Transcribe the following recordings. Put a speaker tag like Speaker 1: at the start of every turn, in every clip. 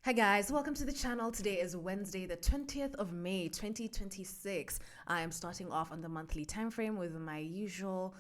Speaker 1: Hi guys, welcome to the channel. Today is Wednesday, the 20th of May, 2026. I am starting off on the monthly time frame with my usual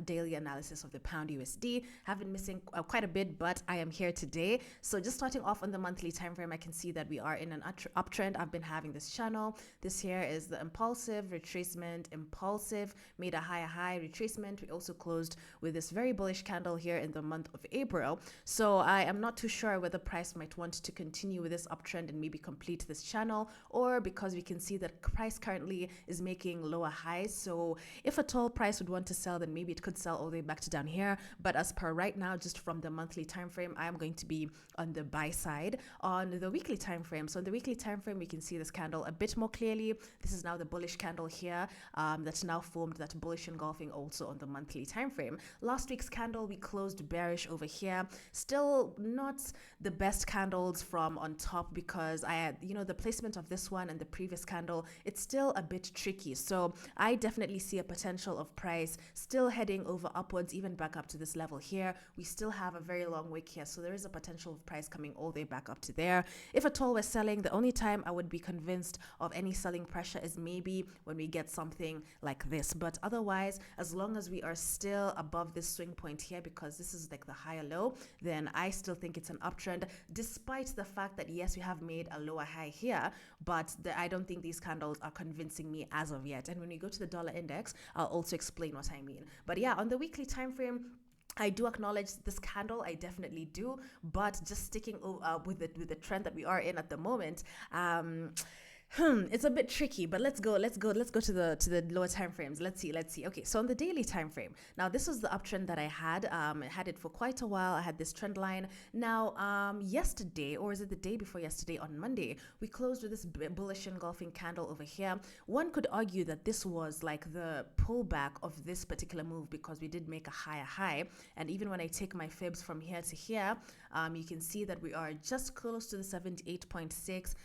Speaker 1: daily analysis of the pound USD. Have been missing quite a bit, but I am here today. So just starting off on the monthly time frame, I can see that we are in an uptrend. I've been having this channel. This here is the impulsive retracement, impulsive, made a higher high retracement. We also closed with this very bullish candle here in the month of April. So I am not too sure whether price might want to continue with this uptrend and maybe complete this channel, or because we can see that price currently is making lower highs. So if at all price would want to sell, then maybe it could sell all the way back to down here. But as per right now, just from the monthly time frame, I am going to be on the buy side. On the weekly time frame, so on the weekly time frame, we can see this candle a bit more clearly. This is now the bullish candle here that's now formed that bullish engulfing also on the monthly time frame. Last week's candle, we closed bearish over here. Still not the best candles from on top, because I had, the placement of this one and the previous candle, it's still a bit tricky. So I definitely see a potential of price still heading over upwards, even back up to this level here. We still have a very long wick here, so there is a potential of price coming all the way back up to there. If at all we're selling, the only time I would be convinced of any selling pressure is maybe when we get something like this. But otherwise, as long as we are still above this swing point here, because this is like the higher low, then I still think it's an uptrend, despite the fact that yes, we have made a lower high here, but I don't think these candles are convincing me as of yet. And when we go to the dollar index, I'll also explain what I mean. But yeah, on the weekly time frame, I do acknowledge this candle, I definitely do, but just sticking with the trend that we are in at the moment, it's a bit tricky, but let's go to the lower time frames. Let's see. Okay, so on the daily time frame, now this was the uptrend that I had. I had it for quite a while. I had this trend line. Now, yesterday, or is it the day before yesterday, on Monday, we closed with this bullish engulfing candle over here. One could argue that this was like the pullback of this particular move, because we did make a higher high. And even when I take my fibs from here to here, you can see that we are just close to the 78.6,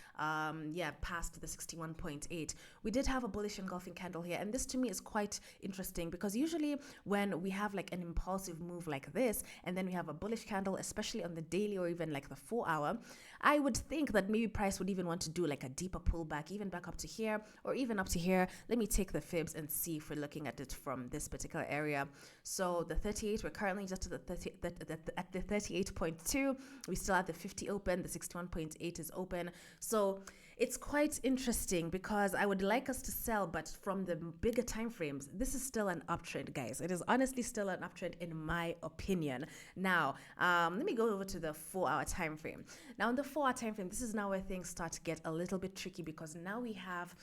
Speaker 1: past the 61.8. We did have a bullish engulfing candle here, and this to me is quite interesting, because usually when we have like an impulsive move like this, and then we have a bullish candle, especially on the daily or even like the 4-hour, I would think that maybe price would even want to do like a deeper pullback, even back up to here or even up to here. Let me take the fibs and see if we're looking at it from this particular area. So the 38, we're currently just at the 38.2. We still have the 50 open, the 61.8 is open. So it's quite interesting, because I would like us to sell, but from the bigger time frames, this is still an uptrend, guys. It is honestly still an uptrend in my opinion. Now, let me go over to the 4-hour time frame. Now, in the 4-hour time frame, this is now where things start to get a little bit tricky, because now we have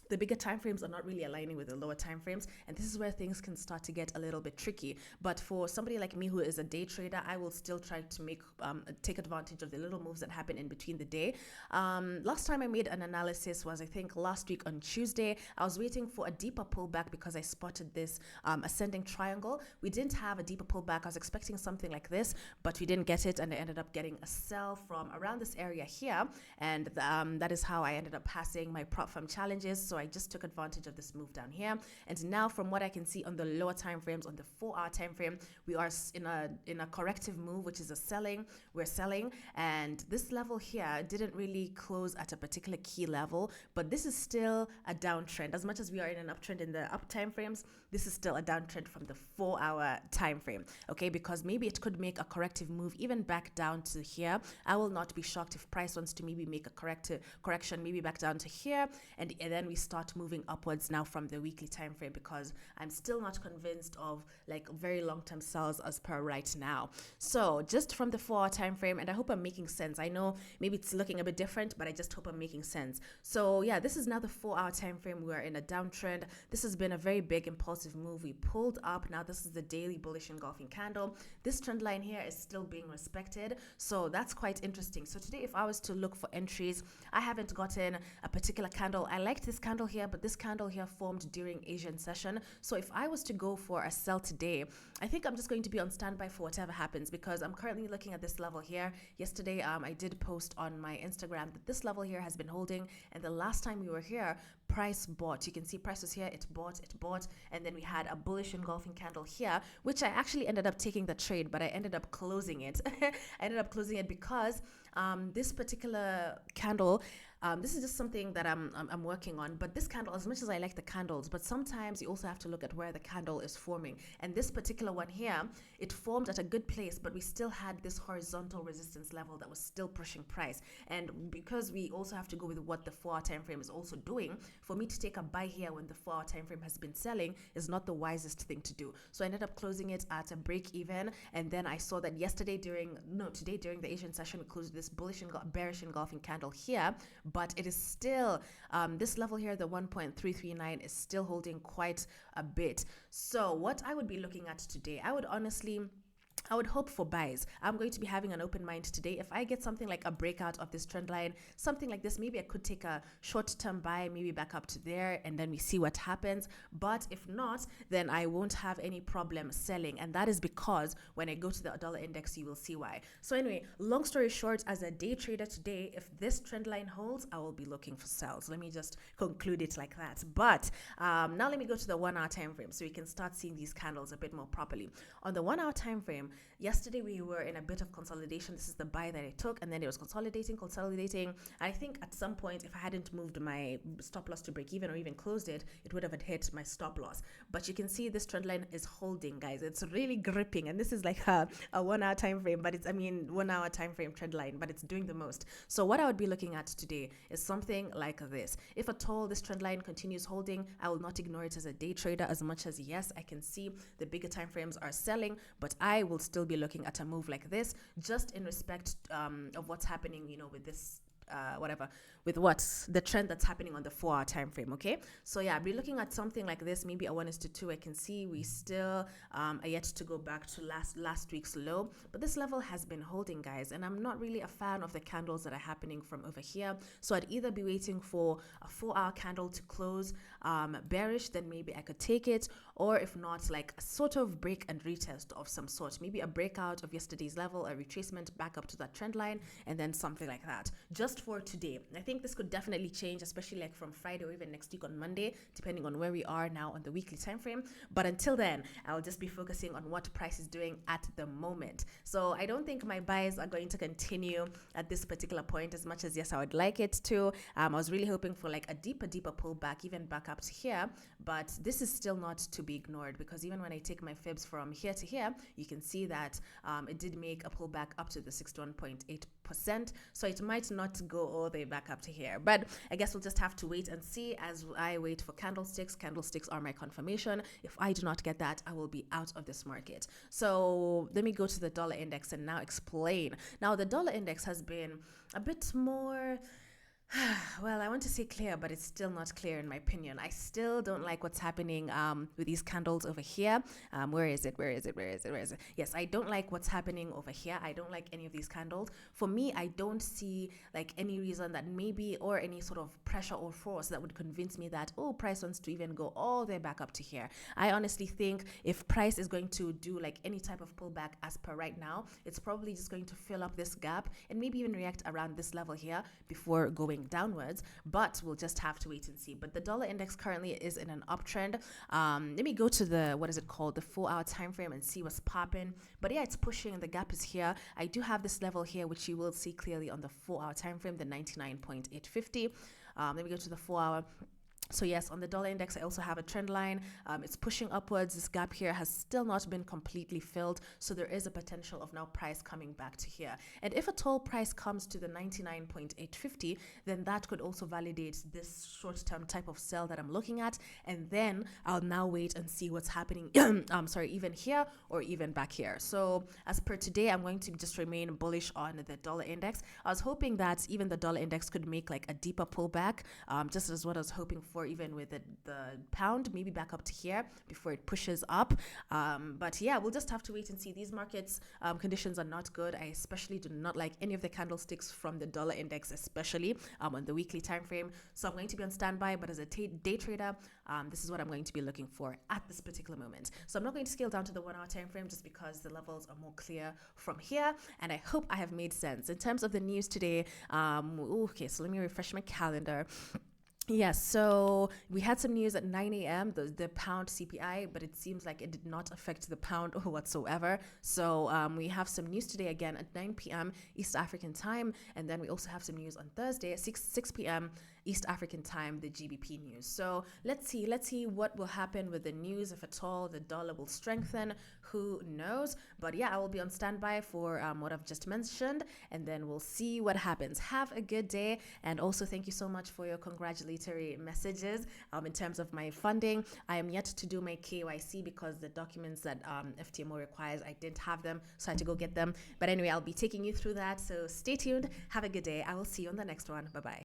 Speaker 1: the bigger time frames are not really aligning with the lower time frames, and this is where things can start to get a little bit tricky. But for somebody like me who is a day trader, I will still try to take advantage of the little moves that happen in between the day. Last time I made an analysis was, I think, last week on Tuesday. I was waiting for a deeper pullback because I spotted this ascending triangle. We didn't have a deeper pullback. I was expecting something like this, but we didn't get it, and I ended up getting a sell from around this area here, and that is how I ended up passing my prop firm challenges. So I just took advantage of this move down here, and now from what I can see on the lower time frames, on the 4-hour time frame, we are in a corrective move, which is a selling. We're selling, and this level here didn't really close at a particular key level, but this is still a downtrend. As much as we are in an uptrend in the up time frames, this is still a downtrend from the 4-hour time frame. Okay, because maybe it could make a corrective move even back down to here. I will not be shocked if price wants to maybe make a correction maybe back down to here, and then we start moving upwards now from the weekly time frame, because I'm still not convinced of like very long-term sells as per right now. So just from the 4-hour time frame, and I hope I'm making sense. I know maybe it's looking a bit different, but I just hope I'm making sense. So yeah, this is now the 4-hour time frame. We are in a downtrend. This has been a very big impulsive move. We pulled up. Now this is the daily bullish engulfing candle. This trend line here is still being respected, so that's quite interesting. So today, if I was to look for entries, I haven't gotten a particular candle. I liked this candle candle here, but this candle here formed during Asian session. So if I was to go for a sell today, I think I'm just going to be on standby for whatever happens, because I'm currently looking at this level here. Yesterday, I did post on my Instagram that this level here has been holding, and the last time we were here, price bought. You can see price was here, it bought, and then we had a bullish engulfing candle here, which I actually ended up taking the trade, but I ended up closing it. I ended up closing it because this particular candle, this is just something that I'm working on. But this candle, as much as I like the candles, but sometimes you also have to look at where the candle is forming. And this particular one here, it formed at a good place, but we still had this horizontal resistance level that was still pushing price. And because we also have to go with what the 4-hour time frame is also doing, for me to take a buy here when the 4-hour time frame has been selling is not the wisest thing to do. So I ended up closing it at a break even, and then I saw that today during the Asian session, we closed this bearish engulfing candle here, but it is still this level here, the 1.339, is still holding quite a bit. So what I would be looking at today, I would hope for buys. I'm going to be having an open mind today. If I get something like a breakout of this trend line, something like this, maybe I could take a short-term buy, maybe back up to there, and then we see what happens. But if not, then I won't have any problem selling. And that is because when I go to the dollar index, you will see why. So anyway, long story short, as a day trader today, if this trend line holds, I will be looking for sells. Let me just conclude it like that. But now let me go to the 1-hour time frame so we can start seeing these candles a bit more properly. On the 1-hour time frame, yesterday we were in a bit of consolidation. This is the buy that I took, and then it was consolidating. I think at some point, if I hadn't moved my stop loss to break even or even closed it, it would have hit my stop loss. But you can see this trend line is holding, guys. It's really gripping, and this is like a 1-hour time frame, but 1-hour time frame trend line, but it's doing the most. So what I would be looking at today is something like this. If at all this trend line continues holding, I will not ignore it as a day trader, as much as yes, I can see the bigger time frames are selling, but I will still be looking at a move like this, just in respect of what's happening, with this with what's the trend that's happening on the 4-hour time frame. Okay, so yeah, I'll be looking at something like this, maybe a 1:2. I can see we still are yet to go back to last week's low, but this level has been holding, guys, and I'm not really a fan of the candles that are happening from over here. So I'd either be waiting for a 4-hour candle to close bearish, then maybe I could take it, or if not, like a sort of break and retest of some sort, maybe a breakout of yesterday's level, a retracement back up to that trend line, and then something like that just for today. I think this could definitely change, especially like from Friday or even next week on Monday, depending on where we are now on the weekly time frame. But until then, I'll just be focusing on what price is doing at the moment. So I don't think my buys are going to continue at this particular point, as much as yes, I would like it to. I was really hoping for like a deeper pullback, even back up to here, but this is still not to be ignored, because even when I take my fibs from here to here, you can see that it did make a pullback up to the 61.8%. So it might not go all the way back up to here, but I guess we'll just have to wait and see as I wait for candlesticks. Candlesticks are my confirmation. If I do not get that, I will be out of this market. So let me go to the dollar index and now explain. Now the dollar index has been a bit more well, I want to say clear, but it's still not clear in my opinion. I still don't like what's happening with these candles over here. Where is it? Yes, I don't like what's happening over here. I don't like any of these candles. For me, I don't see like any reason that maybe, or any sort of pressure or force that would convince me that, oh, price wants to even go all the way back up to here. I honestly think if price is going to do like any type of pullback as per right now, it's probably just going to fill up this gap and maybe even react around this level here before going downwards, but we'll just have to wait and see. But the dollar index currently is in an uptrend. Let me go to the, what is it called, the 4-hour time frame, and see what's popping. But yeah, it's pushing and the gap is here. I do have this level here, which you will see clearly on the 4-hour time frame, the 99.850. Let me go to the 4-hour. So yes, on the dollar index, I also have a trend line. It's pushing upwards. This gap here has still not been completely filled. So there is a potential of now price coming back to here. And if at all price comes to the 99.850, then that could also validate this short-term type of sell that I'm looking at. And then I'll now wait and see what's happening. Even here or even back here. So as per today, I'm going to just remain bullish on the dollar index. I was hoping that even the dollar index could make like a deeper pullback, just as what I was hoping before, even with the pound, maybe back up to here before it pushes up. But yeah, we'll just have to wait and see. These markets conditions are not good. I especially do not like any of the candlesticks from the dollar index, especially on the weekly time frame. So I'm going to be on standby, but as a day trader, this is what I'm going to be looking for at this particular moment. So I'm not going to scale down to the 1 hour time frame just because the levels are more clear from here, and I hope I have made sense. In terms of the news today, okay, so let me refresh my calendar. Yes, so we had some news at 9 a.m., the pound CPI, but it seems like it did not affect the pound whatsoever. So we have some news today again at 9 p.m. East African time, and then we also have some news on Thursday at 6 p.m. East African time, the GBP news. So let's see what will happen with the news, if at all the dollar will strengthen. Who knows? But yeah, I will be on standby for what I've just mentioned, and then we'll see what happens. Have a good day, and also thank you so much for your congratulatory messages in terms of my funding. I am yet to do my KYC because the documents that FTMO requires, I didn't have them, so I had to go get them. But anyway, I'll be taking you through that, so stay tuned. Have a good day. I will see you on the next one. Bye-bye.